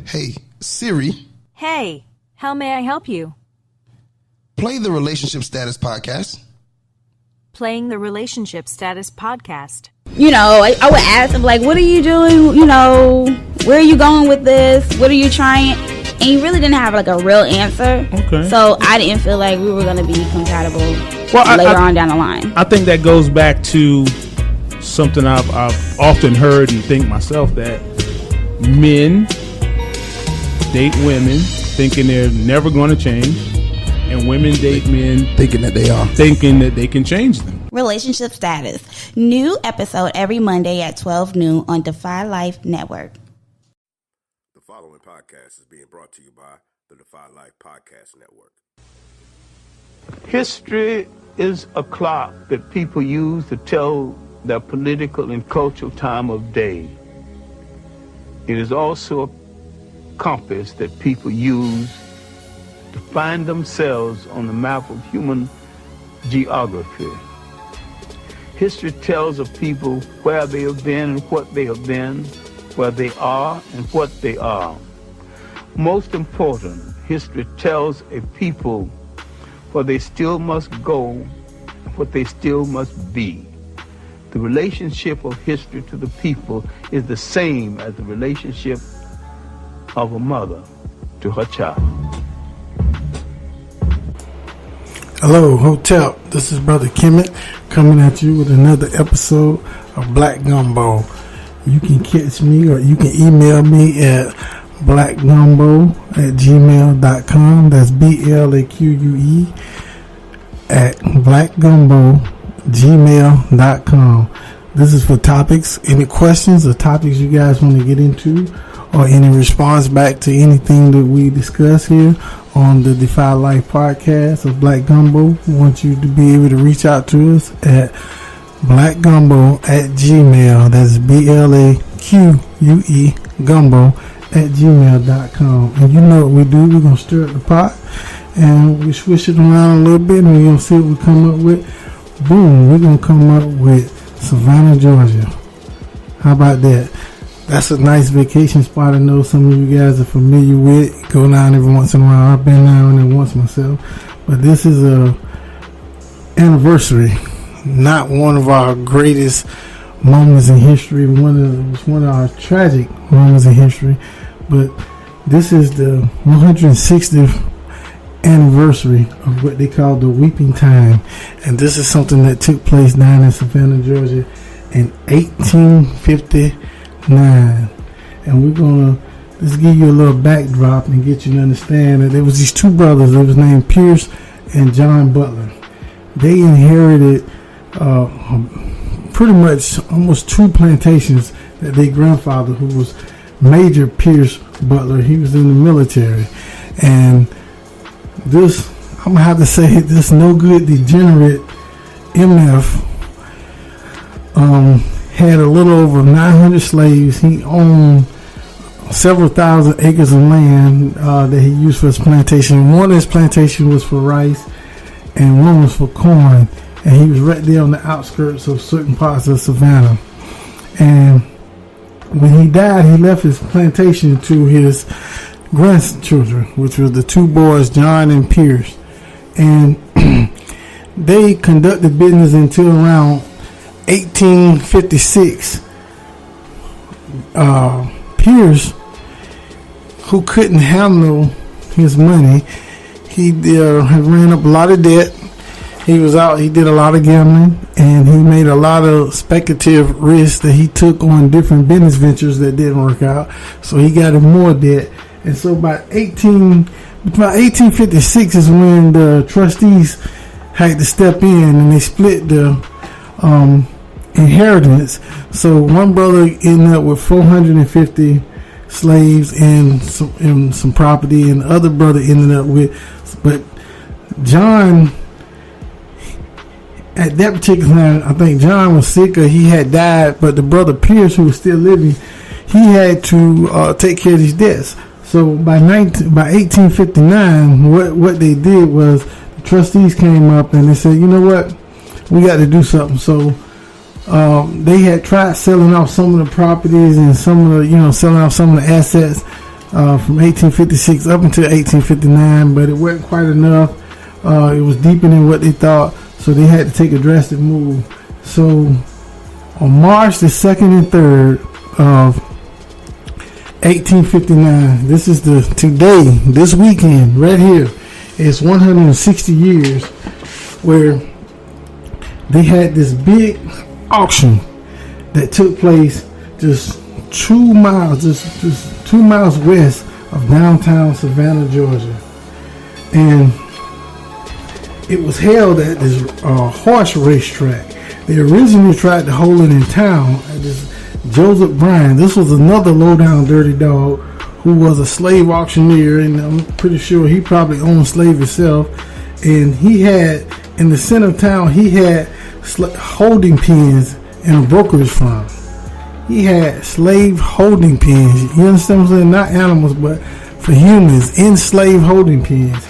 Hey, Siri. Hey, how may I help you? Play the Relationship Status Podcast. Playing the Relationship Status Podcast. You know, I would ask him, like, what are you doing? You know, where are you going with this? What are you trying? And he really didn't have, like, a real answer. Okay. So I didn't feel like we were going to be compatible later on down the line. I think that goes back to something I've often heard and think myself, that men date women thinking they're never going to change, and women date men thinking that they are, thinking that they can change them. Relationship Status. New episode every Monday at 12 noon on Defy Life Network. The following podcast is being brought to you by the Defy Life Podcast Network. History is a clock that people use to tell their political and cultural time of day. It is also a compass that people use to find themselves on the map of human geography. History tells of people where they have been and what they have been, where they are and what they are. Most important, history tells a people where they still must go, what they still must be. The relationship of history to the people is the same as the relationship of a mother to her child. Hello, Hotel. This is Brother Kemmet coming at you with another episode of Black Gumbo. You can catch me or you can email me at blackgumbo@gmail.com. That's BLAQUE at blackgumbo@gmail.com. This is for topics, any questions or topics you guys want to get into, or any response back to anything that we discuss here on the Defy Life podcast of Black Gumbo. We want you to be able to reach out to us at blackgumbo@gmail. That's BLAQUE gumbo@gmail.com. And you know what we do. We're going to stir up the pot and we switch it around a little bit, and we're going to see what we come up with. Boom, we're going to come up with Savannah, Georgia. How about that? That's a nice vacation spot I know some of you guys are familiar with. Go down every once in a while. I've been down there once myself. But this is a anniversary. Not one of our greatest moments in history. One of our tragic moments in history. But this is the 160th anniversary of what they call the Weeping Time. And this is something that took place down in Savannah, Georgia in 1859. And we're gonna just give you a little backdrop and get you to understand that there was these two brothers. They was named Pierce and John Butler. They inherited pretty much almost two plantations that their grandfather, who was Major Pierce Butler, he was in the military. And this, I'm gonna have to say, this no good degenerate MF had a little over 900 slaves. He owned several thousand acres of land that he used for his plantation. One of his plantation was for rice and one was for corn. And he was right there on the outskirts of certain parts of Savannah. And when he died, he left his plantation to his grandchildren, which was the two boys, John and Pierce. And they conducted business until around 1856. Pierce, who couldn't handle his money, he had ran up a lot of debt. He was out, he did a lot of gambling, and he made a lot of speculative risks that he took on different business ventures that didn't work out. So he got in more debt. And so by 1856 is when the trustees had to step in and they split the inheritance. So one brother ended up with 450 slaves and some property, and the other brother ended up with, but John, at that particular time, I think John was sick or he had died, but the brother Pierce, who was still living, he had to take care of these debts. So by 1859, what they did was the trustees came up and they said, you know what, we got to do something. So they had tried selling off some of the properties and selling off some of the assets from 1856 up until 1859, but it wasn't quite enough. It was deeper than what they thought, so they had to take a drastic move. So on March the 2nd and 3rd of 1859, this is this weekend right here, it's 160 years where they had this big auction that took place just 2 miles west of downtown Savannah, Georgia. And it was held at this horse racetrack. They originally tried to hold it in town at this Joseph Bryan. This was another low-down dirty dog who was a slave auctioneer, and I'm pretty sure he probably owned slaves himself. And he had, in the center of town, he had holding pens in a brokerage firm. He had slave holding pens. You understand what I'm saying? Not animals, but for humans, in slave holding pens.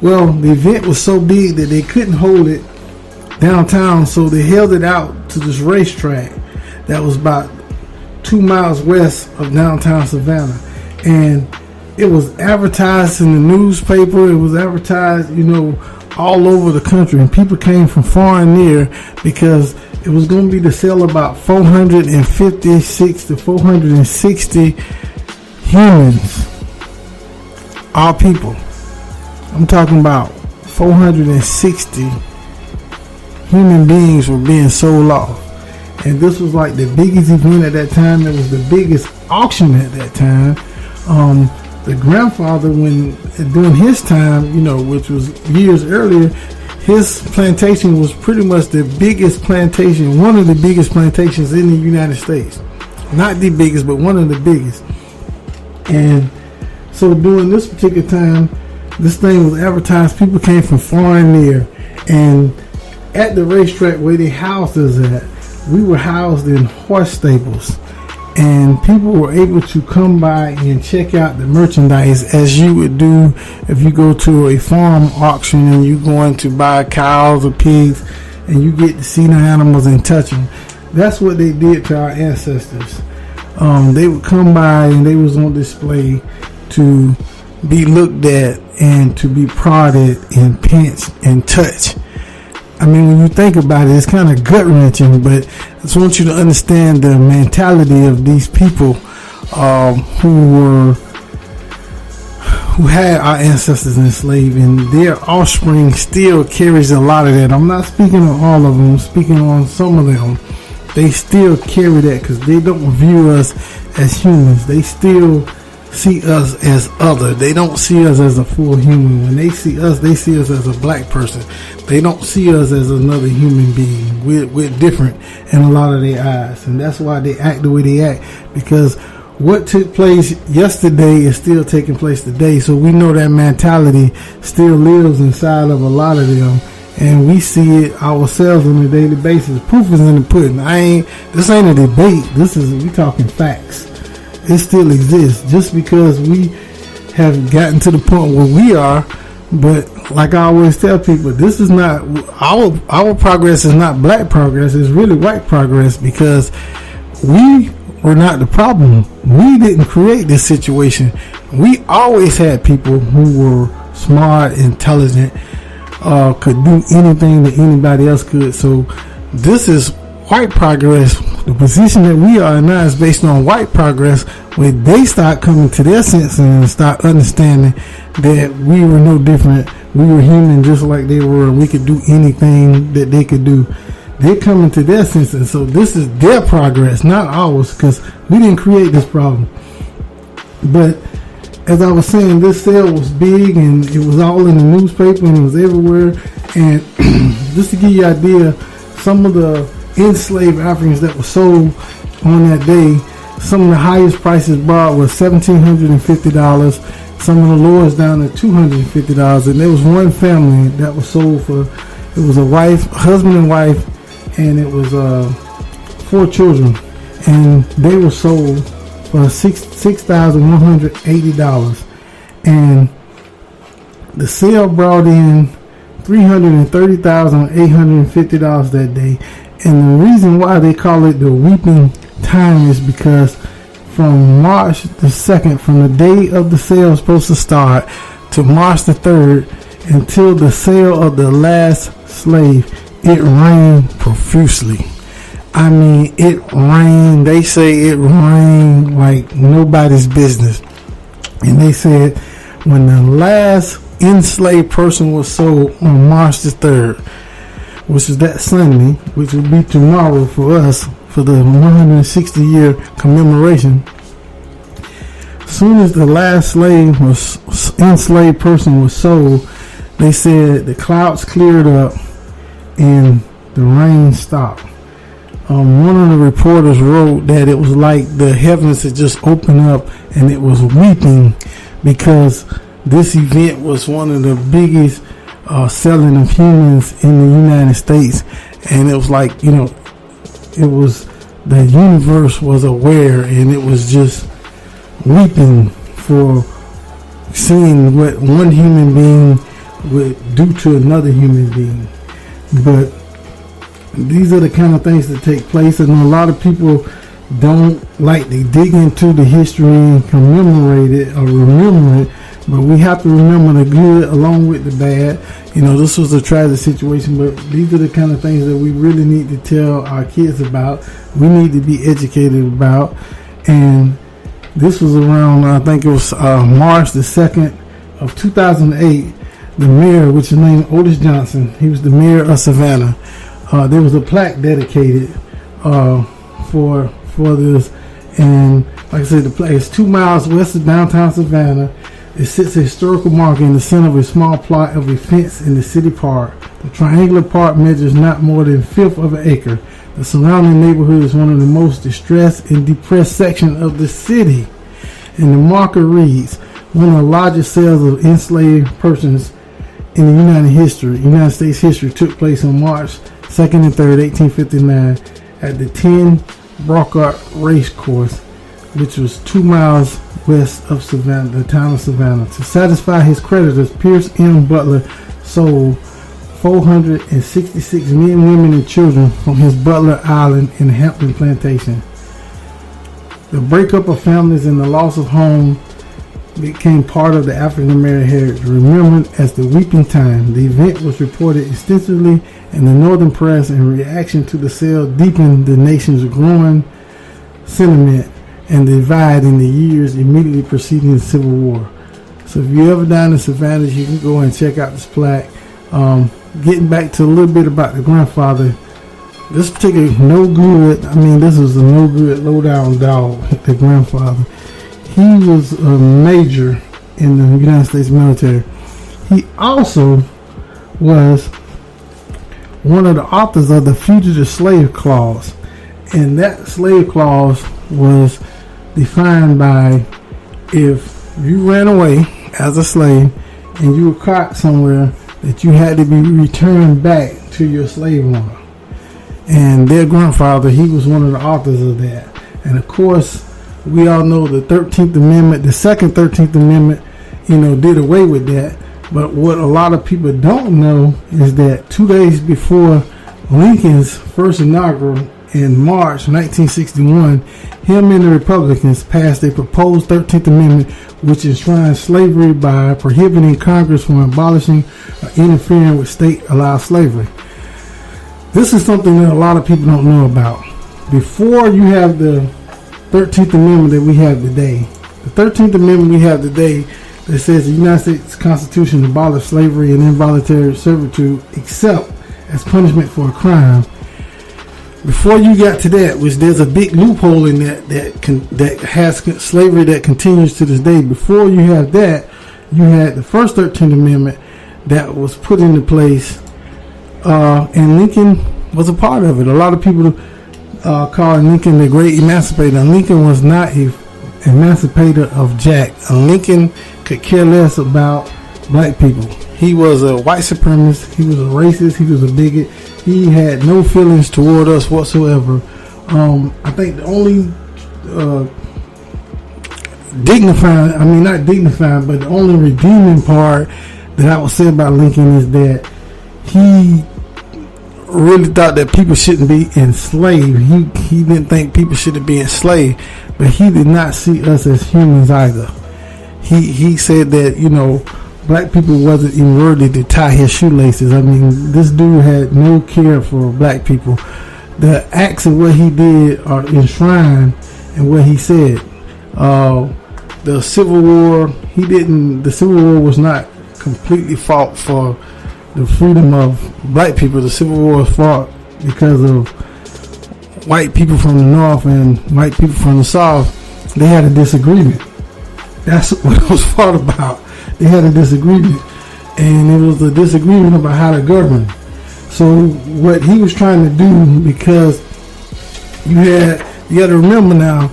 Well, the event was so big that they couldn't hold it downtown, so they held it out to this racetrack that was about 2 miles west of downtown Savannah. And it was advertised in the newspaper. It was advertised, all over the country, and people came from far and near because it was going to be to sell about 456 to 460 humans, all people. I'm talking about 460 human beings were being sold off. And this was like the biggest event at that time. It was the biggest auction at that time. The grandfather, during his time, which was years earlier, his plantation was pretty much the biggest plantation, one of the biggest plantations in the United States. Not the biggest, but one of the biggest. And so during this particular time, this thing was advertised. People came from far and near. And at the racetrack where they housed us at, we were housed in horse stables. And people were able to come by and check out the merchandise as you would do if you go to a farm auction and you're going to buy cows or pigs and you get to see the animals and touch them. That's what they did to our ancestors. They would come by and they was on display to be looked at and to be prodded and pinched and touched. I mean, when you think about it, it's kind of gut-wrenching, but I just want you to understand the mentality of these people who had our ancestors enslaved, and their offspring still carries a lot of that. I'm not speaking on all of them, I'm speaking on some of them. They still carry that because they don't view us as humans. They still see us as other. They don't see us as a full human. When they see us as a black person. They don't see us as another human being. We're different in a lot of their eyes, and that's why they act the way they act, because what took place yesterday is still taking place today. So we know that mentality still lives inside of a lot of them, and we see it ourselves on a daily basis. Proof is in the pudding. This ain't a debate. We talking facts. It still exists just because we have gotten to the point where we are. But like I always tell people, this is not our progress is not black progress. It's really white progress, because we were not the problem. We didn't create this situation. We always had people who were smart, intelligent, could do anything that anybody else could. So this is white progress. The position that we are now is based on white progress, where they start coming to their senses and start understanding that we were no different. We were human just like they were. We could do anything that they could do. They're coming to their senses. So this is their progress, not ours, because we didn't create this problem. But as I was saying, this sale was big, and it was all in the newspaper, and it was everywhere. And just to give you an idea, some of the enslaved Africans that were sold on that day, some of the highest prices bought was $1,750. Some of the lowest down to $250. And there was one family that was sold for, it was a husband and wife, and it was 4 children, and they were sold for $6,180. And the sale brought in $330,850 that day. And the reason why they call it the weeping time is because from March the 2nd, from the day of the sale was supposed to start, to March the 3rd, until the sale of the last slave, it rained profusely. I mean, it rained. They say it rained like nobody's business. And they said when the last enslaved person was sold on March the 3rd, which is that Sunday, which will be tomorrow for us, for the 160-year commemoration. Soon as the last enslaved person was sold, they said the clouds cleared up and the rain stopped. One of the reporters wrote that it was like the heavens had just opened up and it was weeping, because this event was one of the biggest selling of humans in the United States. And it was like, it was, the universe was aware, and it was just weeping for seeing what one human being would do to another human being. But these are the kind of things that take place, and a lot of people don't like to dig into the history and commemorate it or remember it. But we have to remember the good along with the bad. This was a tragic situation, but these are the kind of things that we really need to tell our kids about. We need to be educated about. And this was around, I think it was March the 2nd of 2008. The mayor, which is named Otis Johnson, he was the mayor of Savannah. There was a plaque dedicated for this. And like I said, the plaque is 2 miles west of downtown Savannah. It sits a historical marker in the center of a small plot of a fence in the city park. The triangular park measures not more than a fifth of an acre. The surrounding neighborhood is one of the most distressed and depressed sections of the city. And the marker reads, one of the largest sales of enslaved persons in the United States history took place on March 2nd and 3rd, 1859 at the 10 Brockhart Race Course, which was 2 miles west of Savannah, the town of Savannah. To satisfy his creditors, Pierce M. Butler sold 466 men, women, and children from his Butler Island in Hampton Plantation. The breakup of families and the loss of home became part of the African American heritage, remembered as the Weeping Time. The event was reported extensively in the northern press, and reaction to the sale deepened the nation's growing sentiment and divide in the years immediately preceding the Civil War. So if you're ever down in Savannah, you can go and check out this plaque. Getting back to a little bit about the grandfather, this particular this was a no good, low down dog, the grandfather. He was a major in the United States military. He also was one of the authors of the Fugitive Slave Clause. And that slave clause was defined by, if you ran away as a slave and you were caught somewhere, that you had to be returned back to your slave owner. And their grandfather, he was one of the authors of that. And of course, we all know the 13th Amendment, the second 13th Amendment, did away with that. But what a lot of people don't know is that 2 days before Lincoln's first inaugural in March 1961, him and the Republicans passed a proposed 13th Amendment, which enshrines slavery by prohibiting Congress from abolishing or interfering with state-allowed slavery. This is something that a lot of people don't know about. Before you have the 13th Amendment that we have today, the 13th Amendment we have today that says the United States Constitution abolishes slavery and involuntary servitude except as punishment for a crime. Before you got to that, which there's a big loophole in that has slavery that continues to this day. Before you have that, you had the first 13th Amendment that was put into place, and Lincoln was a part of it. A lot of people call Lincoln the great emancipator. Lincoln was not an emancipator of jack. Lincoln could care less about black people. He was a white supremacist. He was a racist. He was a bigot. He had no feelings toward us whatsoever. I think the only but the only redeeming part that I would say about Lincoln is that he really thought that people shouldn't be enslaved. He didn't think people should be enslaved, but he did not see us as humans either. He said that, you know, black people wasn't even worthy to tie his shoelaces. I mean, this dude had no care for black people. The acts of what he did are enshrined in what he said. The Civil War, the Civil War was not completely fought for the freedom of black people. The Civil War was fought because of white people from the North and white people from the South. They had a disagreement. That's what it was fought about. They had a disagreement, and it was a disagreement about how to govern. So what he was trying to do, because you got to remember now,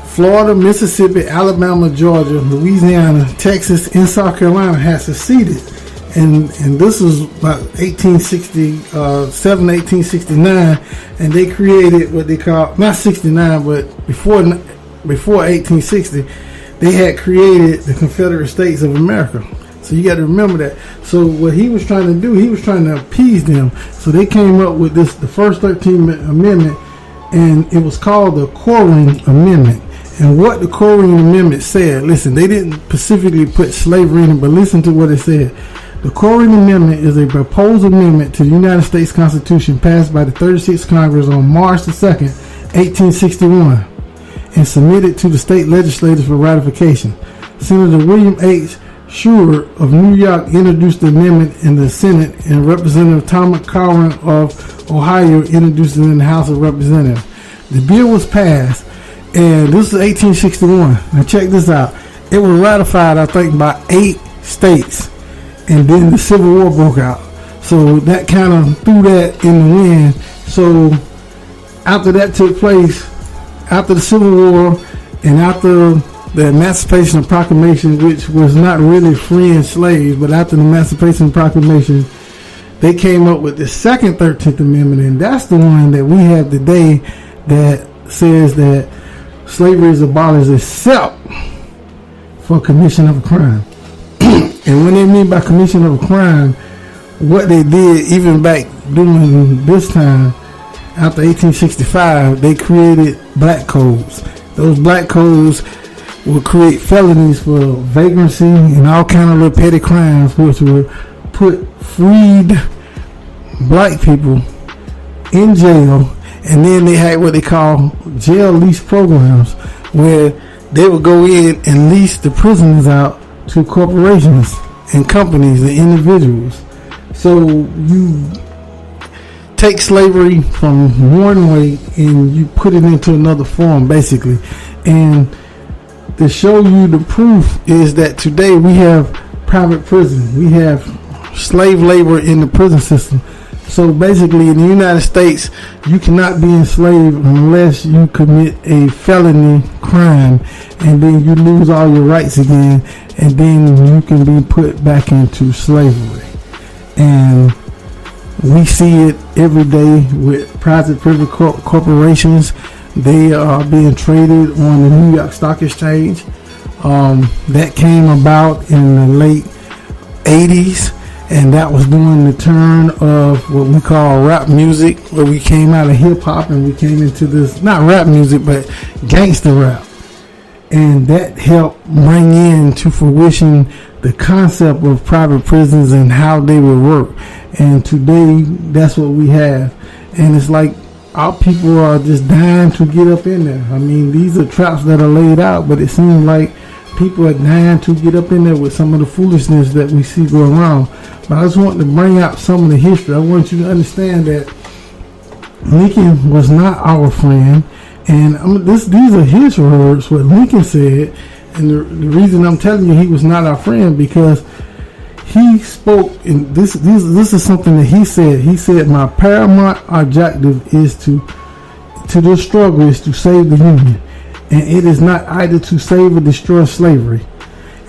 Florida, Mississippi, Alabama, Georgia, Louisiana, Texas, and South Carolina had seceded. And this was about 1867, 1869, and they created what they call, not 69, but before 1860, they had created the Confederate States of America. So you got to remember that. So what he was trying to do, he was trying to appease them. So they came up with the first 13th Amendment, and it was called the Corwin Amendment. And what the Corwin Amendment said, listen, they didn't specifically put slavery in it, but listen to what it said. The Corwin Amendment is a proposed amendment to the United States Constitution passed by the 36th Congress on March the 2nd, 1861, and submitted to the state legislators for ratification. Senator William H. Seward of New York introduced the amendment in the Senate, and Representative Thomas Cowan of Ohio introduced it in the House of Representatives. The bill was passed, and this is 1861. Now check this out. It was ratified, I think, by 8 states, and then the Civil War broke out. So that kind of threw that in the wind. So after that took place, after the Civil War and after the Emancipation Proclamation, which was not really freeing slaves, but after the Emancipation Proclamation, they came up with the second 13th Amendment, and that's the one that we have today that says that slavery is abolished except for commission of a crime. And when they mean by commission of a crime, what they did even back during this time, after 1865, they created black codes. Those black codes would create felonies for vagrancy and all kind of little petty crimes, which would put freed black people in jail. And then they had what they call jail lease programs, where they would go in and lease the prisoners out to corporations and companies and individuals. So you take slavery from one way and you put it into another form, basically. And to show you the proof is that today we have private prison. We have slave labor in the prison system. So basically in the United States, you cannot be enslaved unless you commit a felony crime, and then you lose all your rights again, and then you can be put back into slavery. And we see it every day with private corporations. They are being traded on the New York Stock Exchange. That came about in the late 80s. And that was during the turn of what we call rap music, where we came out of hip hop and we came into this, not rap music, but gangster rap. And that helped bring into fruition the concept of private prisons and how they would work. And today, that's what we have. And it's like our people are just dying to get up in there. I mean, these are traps that are laid out, but it seems like people are dying to get up in there with some of the foolishness that we see going around. But I just want to bring out some of the history. I want you to understand that Lincoln was not our friend. And these are his words, what Lincoln said. And the reason I'm telling you he was not our friend, because he spoke, and this is something that he said. He said, my paramount objective is to this struggle is to save the Union. And it is not either to save or destroy slavery.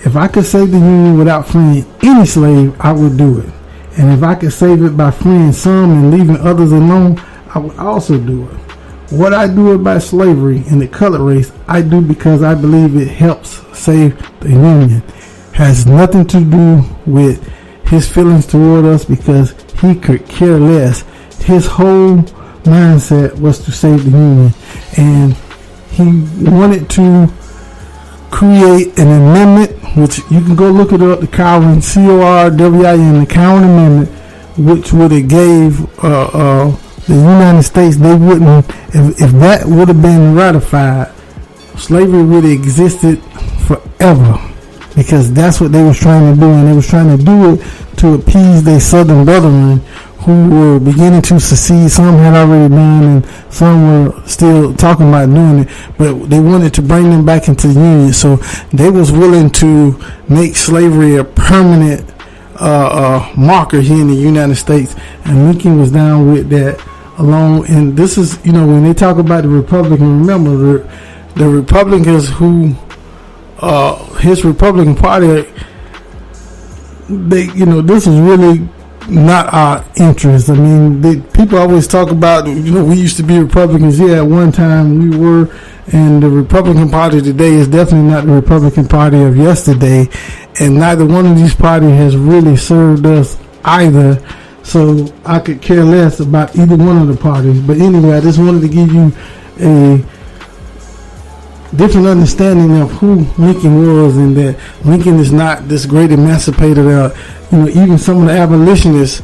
If I could save the Union without freeing any slave, I would do it. And if I could save it by freeing some and leaving others alone, I would also do it. What I do about slavery and the colored race, I do because I believe it helps save the Union. Has nothing to do with his feelings toward us, because he could care less. his whole mindset was to save the Union, and he wanted to create an amendment, which you can go look it up, the Cowan, CORWIN, the Cowan Amendment, which would have gave the United States, they wouldn't, if that would have been ratified, slavery would have existed forever, because that's what they was trying to do, and they was trying to do it to appease their southern brethren who were beginning to secede. Some had already done, and some were still talking about doing it, but they wanted to bring them back into the Union. So they was willing to make slavery a permanent marker here in the United States, and Lincoln was down with that along. And this is, when they talk about the Republican, remember the Republicans who his Republican Party, this is really not our interest. I mean, people always talk about, we used to be Republicans. Yeah, at one time we were, and the Republican Party today is definitely not the Republican Party of yesterday, and neither one of these parties has really served us either. So I could care less about either one of the parties. But anyway, I just wanted to give you a different understanding of who Lincoln was, and that Lincoln is not this great emancipator. Even some of the abolitionists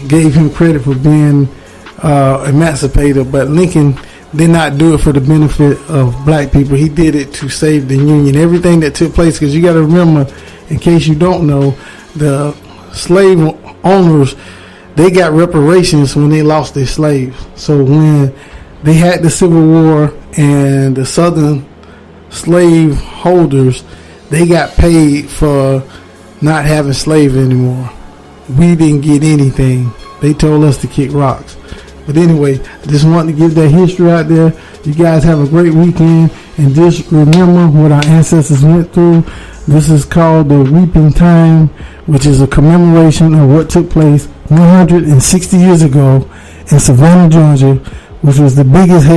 gave him credit for being emancipator, but Lincoln did not do it for the benefit of black people. He did it to save the Union. Everything that took place, because you got to remember, in case you don't know, the slave owners, they got reparations when they lost their slaves. So when they had the Civil War, and the southern slave holders, they got paid for not having slaves anymore. We didn't get anything. They told us to kick rocks. But anyway, I just wanted to give that history out there. You guys have a great weekend, and just remember what our ancestors went through. This is called the Weeping Time, which is a commemoration of what took place 160 years ago in Savannah, Georgia, which was the biggest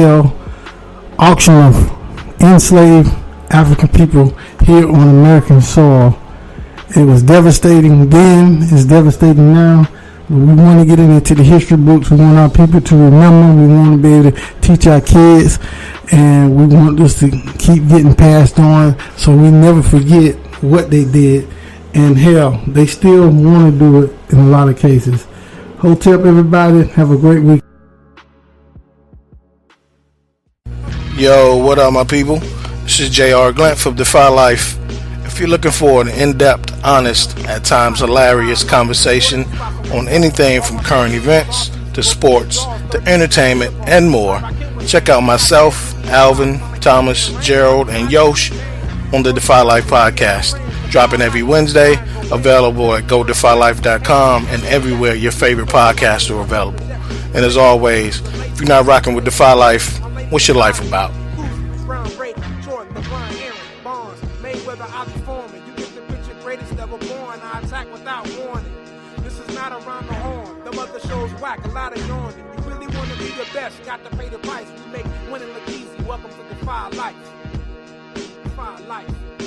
auction of enslaved African people here on American soil. It was devastating then, it's devastating now, but we want to get into the history books. We want our people to remember, we want to be able to teach our kids, and we want this to keep getting passed on so we never forget what they did. And hell, they still want to do it in a lot of cases. Hotep, everybody, have a great week. Yo, what up, my people? This is J.R. Glent from Defy Life. If you're looking for an in-depth, honest, at times hilarious conversation on anything from current events to sports to entertainment and more, check out myself, Alvin, Thomas, Gerald, and Yosh on the Defy Life podcast. Dropping every Wednesday, available at godefylife.com and everywhere your favorite podcasts are available. And as always, if you're not rocking with Defy Life, what's your life about? A lot of yawning. You really want to be the best, got to pay the price. We make winning look easy. Welcome to Defy Life. Defy Life.